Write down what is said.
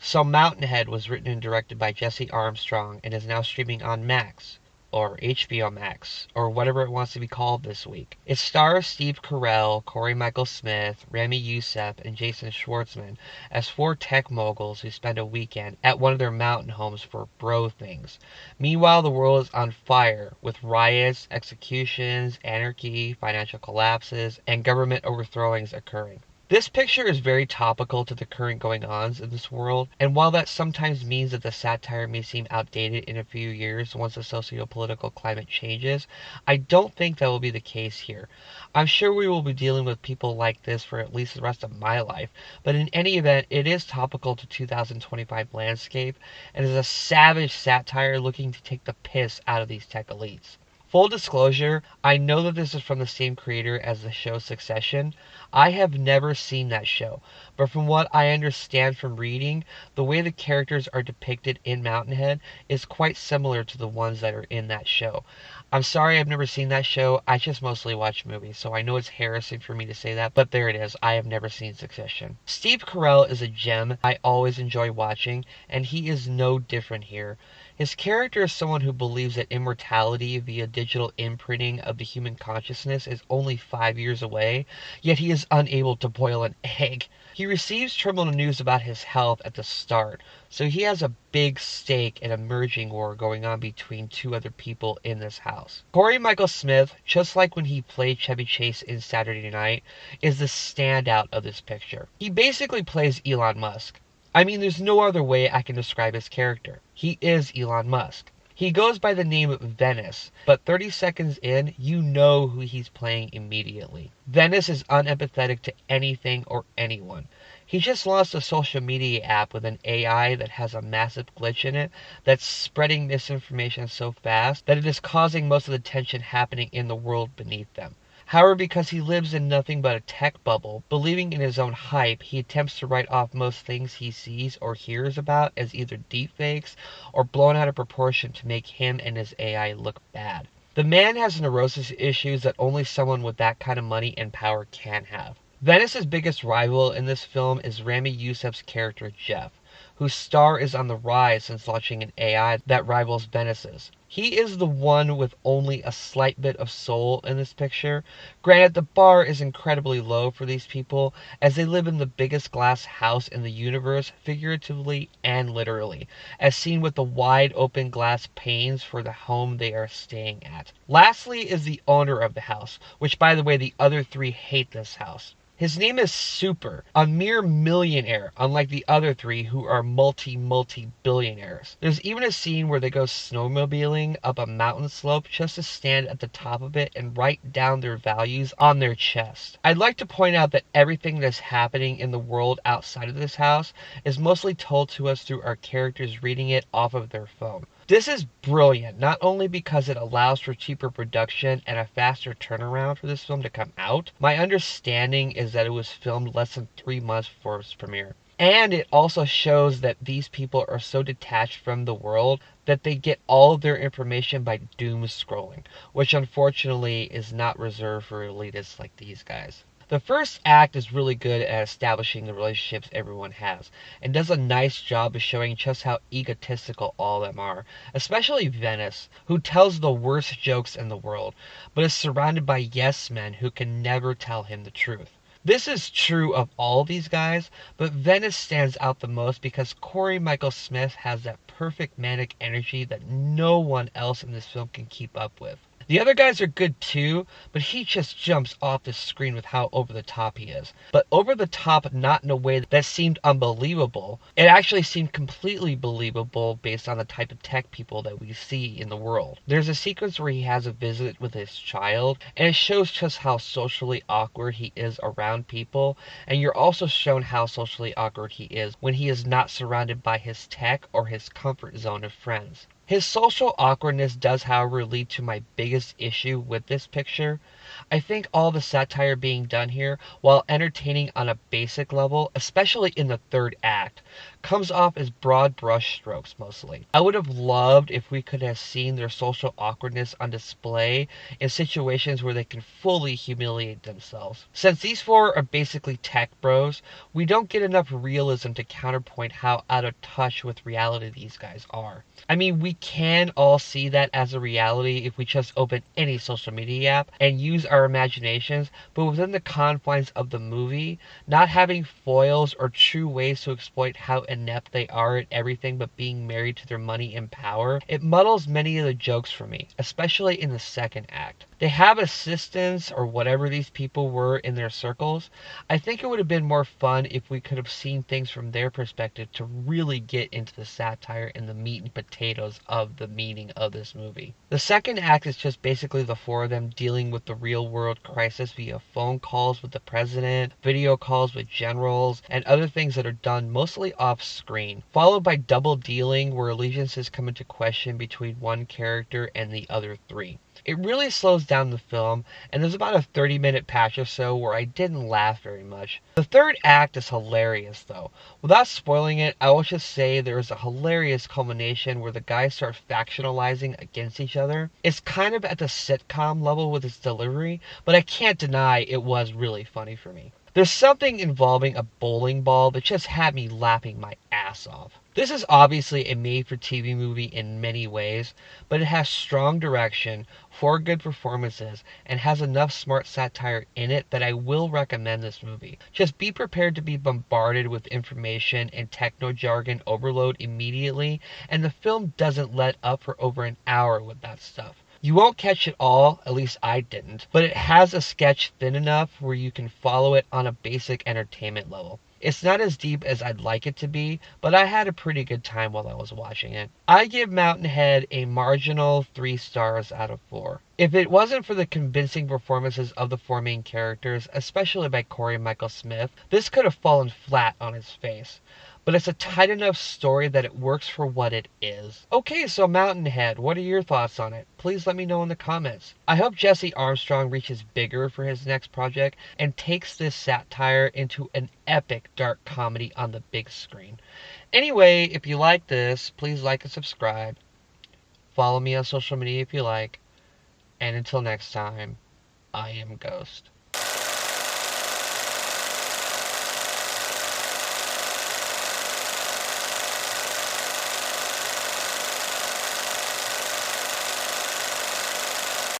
So Mountainhead was written and directed by Jesse Armstrong and is now streaming on Max, or HBO Max, or whatever it wants to be called this week. It stars Steve Carell, Cory Michael Smith, Ramy Youssef, and Jason Schwartzman as four tech moguls who spend a weekend at one of their mountain homes for bro things. Meanwhile, the world is on fire with riots, executions, anarchy, financial collapses, and government overthrowings occurring. This picture is very topical to the current going-ons in this world, and while that sometimes means that the satire may seem outdated in a few years once the socio-political climate changes, I don't think that will be the case here. I'm sure we will be dealing with people like this for at least the rest of my life, but in any event, it is topical to 2025 landscape, and is a savage satire looking to take the piss out of these tech elites. Full disclosure, I know that this is from the same creator as the show Succession. I have never seen that show, but from what I understand from reading, the way the characters are depicted in Mountainhead is quite similar to the ones that are in that show. I'm sorry I've never seen that show, I just mostly watch movies, so I know it's harassing for me to say that, but there it is, I have never seen Succession. Steve Carell is a gem I always enjoy watching, and he is no different here. His character is someone who believes that immortality via digital imprinting of the human consciousness is only 5 years away, yet he is unable to boil an egg. He receives terminal news about his health at the start, so he has a big stake in a merging war going on between two other people in this house. Cory Michael Smith, just like when he played Chevy Chase in Saturday Night, is the standout of this picture. He basically plays Elon Musk. I mean, there's no other way I can describe his character. He is Elon Musk. He goes by the name Venice, but 30 seconds in, you know who he's playing immediately. Venice is unempathetic to anything or anyone. He just launched a social media app with an AI that has a massive glitch in it that's spreading misinformation so fast that it is causing most of the tension happening in the world beneath them. However, because he lives in nothing but a tech bubble, believing in his own hype, he attempts to write off most things he sees or hears about as either deepfakes or blown out of proportion to make him and his AI look bad. The man has neurosis issues that only someone with that kind of money and power can have. Venice's biggest rival in this film is Ramy Youssef's character Jeff, whose star is on the rise since launching an AI that rivals Venice's. He is the one with only a slight bit of soul in this picture. Granted, the bar is incredibly low for these people, as they live in the biggest glass house in the universe, figuratively and literally, as seen with the wide open glass panes for the home they are staying at. Lastly is the owner of the house, which by the way, the other three hate this house. His name is Super, a mere millionaire, unlike the other three who are multi-billionaires. There's even a scene where they go snowmobiling up a mountain slope just to stand at the top of it and write down their values on their chest. I'd like to point out that everything that's happening in the world outside of this house is mostly told to us through our characters reading it off of their phone. This is brilliant, not only because it allows for cheaper production and a faster turnaround for this film to come out. My understanding is that it was filmed less than 3 months before its premiere. And it also shows that these people are so detached from the world that they get all of their information by doom scrolling, which unfortunately is not reserved for elitists like these guys. The first act is really good at establishing the relationships everyone has, and does a nice job of showing just how egotistical all of them are, especially Venice, who tells the worst jokes in the world, but is surrounded by yes men who can never tell him the truth. This is true of all these guys, but Venice stands out the most because Cory Michael Smith has that perfect manic energy that no one else in this film can keep up with. The other guys are good too, but he just jumps off the screen with how over the top he is. But over the top not in a way that seemed unbelievable. It actually seemed completely believable based on the type of tech people that we see in the world. There's a sequence where he has a visit with his child, and it shows just how socially awkward he is around people, and you're also shown how socially awkward he is when he is not surrounded by his tech or his comfort zone of friends. His social awkwardness does, however, lead to my biggest issue with this picture. I think all the satire being done here, while entertaining on a basic level, especially in the third act, comes off as broad brush strokes mostly. I would have loved if we could have seen their social awkwardness on display in situations where they can fully humiliate themselves. Since these four are basically tech bros, we don't get enough realism to counterpoint how out of touch with reality these guys are. I mean, we can all see that as a reality if we just open any social media app and use our imaginations, but within the confines of the movie, not having foils or true ways to exploit how inept they are at everything but being married to their money and power, it muddles many of the jokes for me, especially in the second act. They have assistants or whatever these people were in their circles. I think it would have been more fun if we could have seen things from their perspective to really get into the satire and the meat and potatoes of the meaning of this movie. The second act is just basically the four of them dealing with the real world crisis via phone calls with the president, video calls with generals, and other things that are done mostly off screen, followed by double dealing where allegiances come into question between one character and the other three. It really slows down the film, and there's about a 30-minute patch or so where I didn't laugh very much. The third act is hilarious, though. Without spoiling it, I will just say there is a hilarious culmination where the guys start factionalizing against each other. It's kind of at the sitcom level with its delivery, but I can't deny it was really funny for me. There's something involving a bowling ball that just had me laughing my ass off. This is obviously a made-for-TV movie in many ways, but it has strong direction, four good performances, and has enough smart satire in it that I will recommend this movie. Just be prepared to be bombarded with information and techno-jargon overload immediately, and the film doesn't let up for over an hour with that stuff. You won't catch it all, at least I didn't, but it has a sketch thin enough where you can follow it on a basic entertainment level. It's not as deep as I'd like it to be, but I had a pretty good time while I was watching it. I give Mountainhead a marginal 3 stars out of 4. If it wasn't for the convincing performances of the four main characters, especially by Cory Michael Smith, this could have fallen flat on its face. But it's a tight enough story that it works for what it is. Okay, so Mountainhead, what are your thoughts on it? Please let me know in the comments. I hope Jesse Armstrong reaches bigger for his next project and takes this satire into an epic dark comedy on the big screen. Anyway, if you like this, please like and subscribe. Follow me on social media if you like. And until next time, I am Ghost.